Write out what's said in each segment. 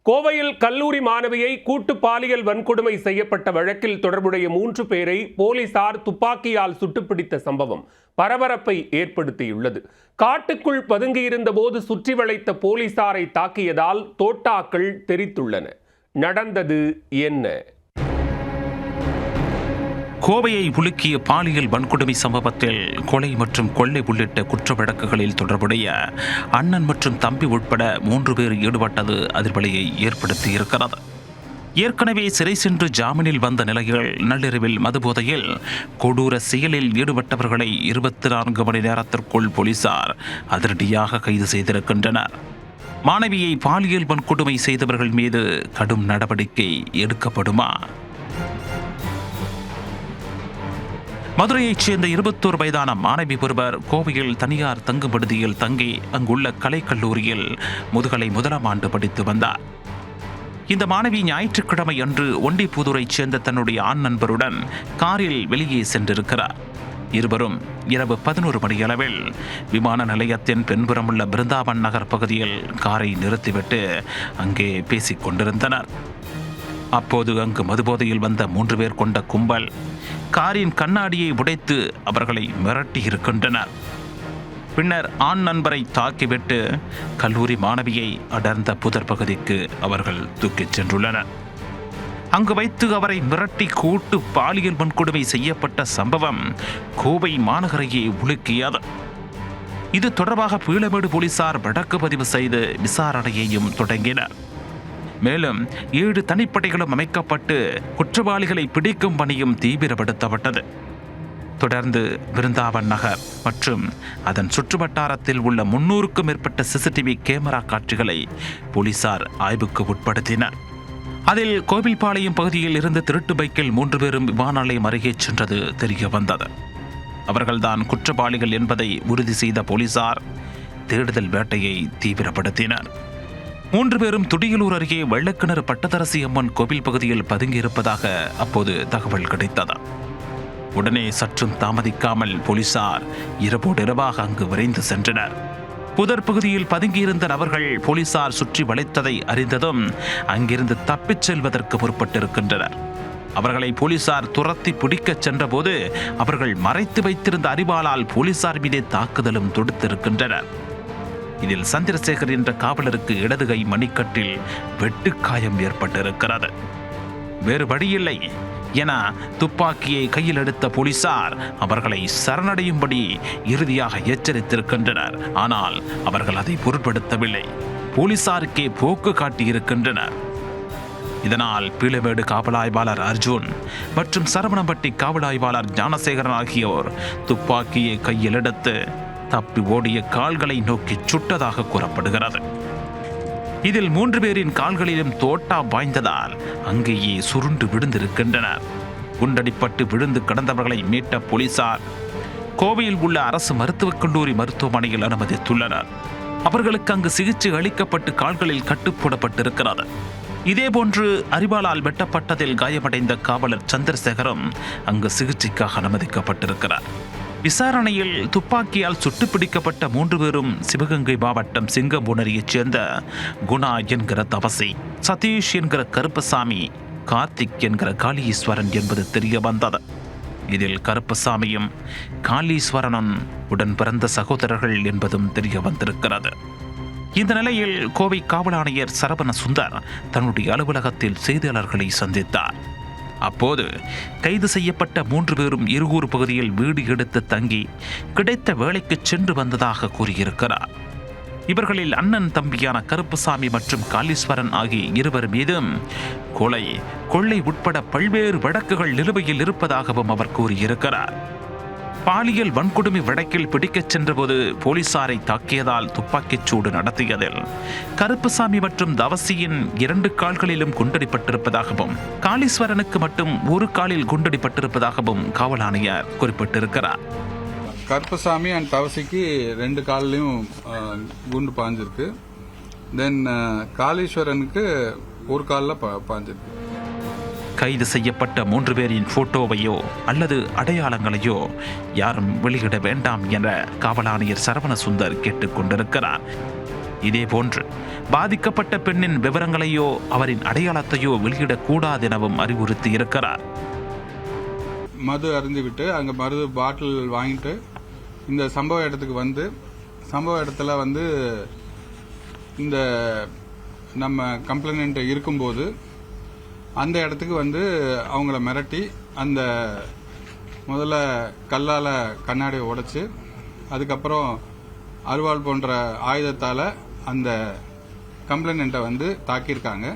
கோவையில் கல்லூரி மாணவியை கூட்டு பாலியல் வன்கொடுமை செய்யப்பட்ட வழக்கில் தொடர்புடைய 3 பேரை போலீசார் துப்பாக்கியால் சுட்டுப்பிடித்த சம்பவம் பரபரப்பை ஏற்படுத்தியுள்ளது. காட்டுக்குள் பதுங்கியிருந்த போது சுற்றி வளைத்த போலீசாரை தாக்கியதால் தோட்டாக்கள் தெரித்துள்ளன. நடந்தது என்ன? கோவையை உலுக்கிய பாலியல் வன்கொடுமை சம்பவத்தில் கொலை மற்றும் கொள்ளை உள்ளிட்ட குற்ற வழக்குகளில் தொடர்புடைய அண்ணன் மற்றும் தம்பி உட்பட 3 பேர் ஈடுபட்டது அதிர்வலையை ஏற்படுத்தியிருக்கிறது. ஏற்கனவே சிறை சென்று ஜாமீனில் வந்த நிலையில் நள்ளிரவில் மதுபோதையில் கொடூர செயலில் ஈடுபட்டவர்களை 24 மணி நேரத்திற்குள் போலீசார் அதிரடியாக கைது செய்திருக்கின்றனர். மாணவியை பாலியல் வன்கொடுமை செய்தவர்கள் மீது கடும் நடவடிக்கை எடுக்கப்படுமா? மதுரையைச் சேர்ந்த 21 வயதான மாணவி ஒருவர் கோவையில் தனியார் தங்கும் விடுதியில் தங்கி அங்குள்ள கலைக்கல்லூரியில் முதுகலை 1ஆம் ஆண்டு படித்து வந்தார். இந்த மாணவி ஞாயிற்றுக்கிழமை அன்று ஒண்டிப்புதூரைச் சேர்ந்த தன்னுடைய ஆண் நண்பருடன் காரில் வெளியே சென்றிருக்கிறார். இருவரும் இரவு 11 மணியளவில் விமான நிலையத்தின் பின்புறம் உள்ள பிருந்தாவன் நகர் பகுதியில் காரை நிறுத்திவிட்டு அங்கே பேசிக் கொண்டிருந்தனர். அப்போது அங்கு மதுபோதையில் வந்த 3 பேர் கொண்ட கும்பல் காரின் கண்ணாடியை உடைத்து அவர்களை மிரட்டி இருக்கின்றனர். பின்னர் ஆண் நண்பரை தாக்கிவிட்டு கல்லூரி மாணவியை அடர்ந்த புதர் பகுதிக்கு அவர்கள் தூக்கிச் சென்றுள்ளனர். அங்கு வைத்து அவரை மிரட்டி கூட்டு பாலியல் வன்கொடுமை செய்யப்பட்ட சம்பவம் கோவை மாநகரையே உலுக்கியது. இது தொடர்பாக பீளமேடு போலீசார் வழக்கு பதிவு செய்து விசாரணையையும் தொடங்கினர். மேலும் 7 தனிப்படைகளும் அமைக்கப்பட்டு குற்றவாளிகளை பிடிக்கும் பணியும் தீவிரப்படுத்தப்பட்டது. தொடர்ந்து பிருந்தாவன் நகர் மற்றும் அதன் சுற்றுவட்டாரத்தில் உள்ள 300க்கும் மேற்பட்ட சிசிடிவி கேமரா காட்சிகளை போலீசார் ஆய்வுக்கு உட்படுத்தினர். அதில் கோவில்பாளையம் பகுதியில் இருந்து திருட்டு பைக்கில் 3 பேரும் விமான நிலையம் அருகே சென்றது தெரிய வந்தது. அவர்கள்தான் குற்றவாளிகள் என்பதை உறுதி செய்த போலீசார் தேடுதல் வேட்டையை தீவிரப்படுத்தினர். 3 பேரும் துடியலூர் அருகே வெள்ளக்கிணறு பட்டதரசி அம்மன் கோவில் பகுதியில் பதுங்கியிருப்பதாக அப்போது தகவல் கிடைத்தது. உடனே சற்றும் தாமதிக்காமல் போலீசார் இரவோடிரவாக அங்கு விரைந்து சென்றனர். புதர் பகுதியில் பதுங்கியிருந்த நபர்கள் போலீசார் சுற்றி வளைத்ததை அறிந்ததும் அங்கிருந்து தப்பிச் செல்வதற்கு முற்பட்டிருக்கின்றனர். அவர்களை போலீசார் துரத்தி பிடிக்கச் சென்றபோது அவர்கள் மறைத்து வைத்திருந்த அரிவாளால் போலீசார் மீதே தாக்குதலும் தொடுத்திருக்கின்றனர். இதில் சந்திரசேகர் என்ற காவலருக்கு இடதுகை மணிக்கட்டில் வெட்டுக்காயம் ஏற்பட்டிருக்கிறது. வேறு வழியில்லை என துப்பாக்கியை கையில் எடுத்த போலீசார் அவர்களை சரணடையும்படி இறுதியாக எச்சரித்திருக்கின்றனர். ஆனால் அவர்கள் அதை பொருட்படுத்தவில்லை. போலீசாருக்கே போக்கு காட்டியிருக்கின்றனர். இதனால் பீளமேடு காவல் ஆய்வாளர் அர்ஜுன் மற்றும் சரவணம்பட்டி காவல் ஆய்வாளர் ஞானசேகரன் ஆகியோர் துப்பாக்கியை கையில் எடுத்து தப்பி ஓடிய கால்களை நோக்கி சுட்டதாக கூறப்படுகிறது. இதில் 3 பேரின் கால்களிலும் தோட்டா பாய்ந்ததால் அங்கேயே சுருண்டு விழுந்திருக்கின்றனர். குண்டடிப்பட்டு விழுந்து கிடந்தவர்களை மீட்ட போலீசார் கோவையில் உள்ள அரசு மருத்துவக் கல்லூரி மருத்துவமனையில் அனுமதித்துள்ளனர். அவர்களுக்கு அங்கு சிகிச்சை அளிக்கப்பட்டு கால்களில் கட்டுப்போடப்பட்டிருக்கிறது. இதேபோன்று அரிவாளால் வெட்டப்பட்டதில் காயமடைந்த காவலர் சந்திரசேகரும் அங்கு சிகிச்சைக்காக அனுமதிக்கப்பட்டிருக்கிறார். விசாரணையில் துப்பாக்கியால் சுட்டுப்பிடிக்கப்பட்ட 3 பேரும் சிவகங்கை மாவட்டம் சிங்கம்புணரியைச் சேர்ந்த குணா என்கிற தவசி, சதீஷ் என்கிற கருப்பசாமி, கார்த்திக் என்கிற காளீஸ்வரன் என்பது தெரிய வந்தது. இதில் கருப்பசாமியும் காளீஸ்வரனும் உடன் பிறந்த சகோதரர்கள் என்பதும் தெரிய வந்திருக்கிறது. இந்த நிலையில் கோவை காவல் ஆணையர் சரவண சுந்தர் தன்னுடைய அலுவலகத்தில் செய்தியாளர்களை சந்தித்தார். அப்போது கைது செய்யப்பட்ட 3 பேரும் இருகூர் பகுதியில் வீடு எடுத்து தங்கி கிடைத்த வேலைக்கு சென்று வந்ததாக கூறியிருக்கிறார். இவர்களில் அண்ணன் தம்பியான கருப்பசாமி மற்றும் காளீஸ்வரன் ஆகிய 2 மீதும் கொலை, கொள்ளை உட்பட பல்வேறு வழக்குகள் நிலுவையில் இருப்பதாகவும் அவர் கூறியிருக்கிறார். பாலியல் வன்கொடுமை வழக்கில் பிடிக்கச் சென்றபோது போலீசாரை தாக்கியதால் துப்பாக்கிச் சூடு நடத்தியதில் கருப்பசாமி மற்றும் தவசியின் 2 கால்களிலும் குண்டடிப்பட்டிருப்பதாகவும் காளீஸ்வரனுக்கு மட்டும் 1 காலில் குண்டடிப்பட்டிருப்பதாகவும் காவல் ஆணையர் குறிப்பிட்டிருக்கிறார். கருப்பசாமி அண்ட் தவசிக்கு 2 காலிலையும் குண்டு பாஞ்சிருக்கு. தென் காளீஸ்வரனுக்கு 1 காலில் பாஞ்சிருக்கு. கைது செய்யப்பட்ட 3 பேரின் போட்டோவையோ அல்லது அடையாளங்களையோ யாரும் வெளியிட வேண்டாம் என காவல் ஆணையர் சரவண சுந்தர் கேட்டுக்கொண்டிருக்கிறார். இதேபோன்று பாதிக்கப்பட்ட பெண்ணின் விவரங்களையோ அவரின் அடையாளத்தையோ வெளியிடக்கூடாது எனவும் அறிவுறுத்தி இருக்கிறார். மது அருந்திவிட்டு அங்கே மது பாட்டில் வாங்கிட்டு இந்த சம்பவ இடத்துக்கு வந்து சம்பவ இடத்துல வந்து இந்த நம்ம கம்ப்ளைண்ட் இருக்கும்போது அந்த இடத்துக்கு வந்து அவங்கள மிரட்டி அந்த முதல்ல கல்லால் கண்ணாடியை உடைச்சு அதுக்கப்புறம் அருவாள் போன்ற ஆயுதத்தால் அந்த கம்ப்ளைண்ட்டை வந்து தாக்கியிருக்காங்க.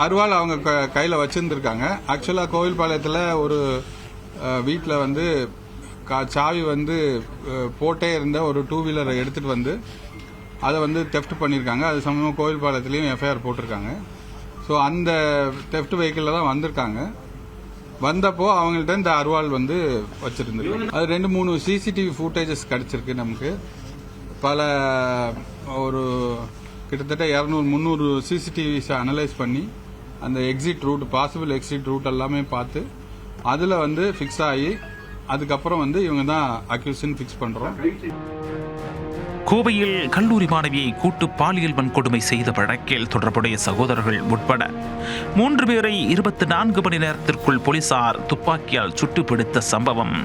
அருவாள் அவங்க கையில் வச்சுருந்துருக்காங்க. ஆக்சுவலாக கோவில்பாளையத்தில் ஒரு வீட்டில் வந்து சாவி வந்து போட்டே இருந்த ஒரு 2 வீலரை எடுத்துகிட்டு வந்து அதை வந்து தெஃப்ட் பண்ணியிருக்காங்க. அது சம்பந்தமாக கோவில்பாளையத்துலேயும் எஃப்ஐஆர் போட்டிருக்காங்க. ஸோ அந்த தெஃப்ட் வெஹிக்கிளில் தான் வந்திருக்காங்க. வந்தப்போ அவங்கள்ட்ட இந்த அருவாள் வந்து வச்சிருந்துருக்கு. அது 2-3 சிசிடிவி ஃபுட்டேஜஸ் கிடைச்சிருக்கு நமக்கு. பல ஒரு கிட்டத்தட்ட 200-300 சிசிடிவிஸை அனலைஸ் பண்ணி அந்த exit route possible exit route எல்லாமே பார்த்து அதில் வந்து ஃபிக்ஸ் ஆகி அதுக்கப்புறம் வந்து இவங்க தான் அக்யூஷன் ஃபிக்ஸ் பண்ணுறோம். கோவையில் கல்லூரி மாணவியை கூட்டு பாலியல் வன்கொடுமை செய்த வழக்கில் தொடர்புடைய சகோதரர்கள் உட்பட 3 பேரை 24 மணி நேரத்திற்குள் போலீசார் துப்பாக்கியால் சுட்டு பிடித்த சம்பவம்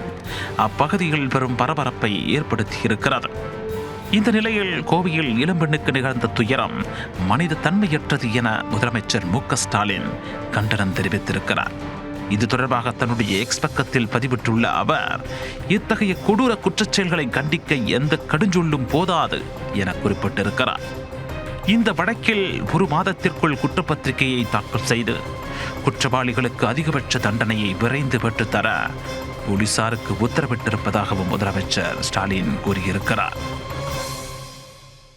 அப்பகுதியில் பெரும் பரபரப்பை ஏற்படுத்தியிருக்கிறது. இந்த நிலையில் கோவையில் இளம்பெண்ணுக்கு நிகழ்ந்த துயரம் மனித தன்மையற்றது என முதலமைச்சர் மு.க.ஸ்டாலின் கண்டனம் தெரிவித்திருக்கிறார். இது தொடர்பாக தன்னுடைய எக்ஸ் பக்கத்தில் பதிவிட்டுள்ள அவர், இத்தகைய கொடூர குற்றச்செயல்களை கண்டிக்க எந்த கடுஞ்சொல்லும் போதாது என குறிப்பிட்டிருக்கிறார். இந்த வழக்கில் 1 மாதத்திற்குள் குற்றப்பத்திரிகையை தாக்கல் செய்து குற்றவாளிகளுக்கு அதிகபட்ச தண்டனையை விரைந்து பெற்றுத்தர போலீசாருக்கு உத்தரவிட்டிருப்பதாகவும் முதலமைச்சர் ஸ்டாலின் கூறியிருக்கிறார்.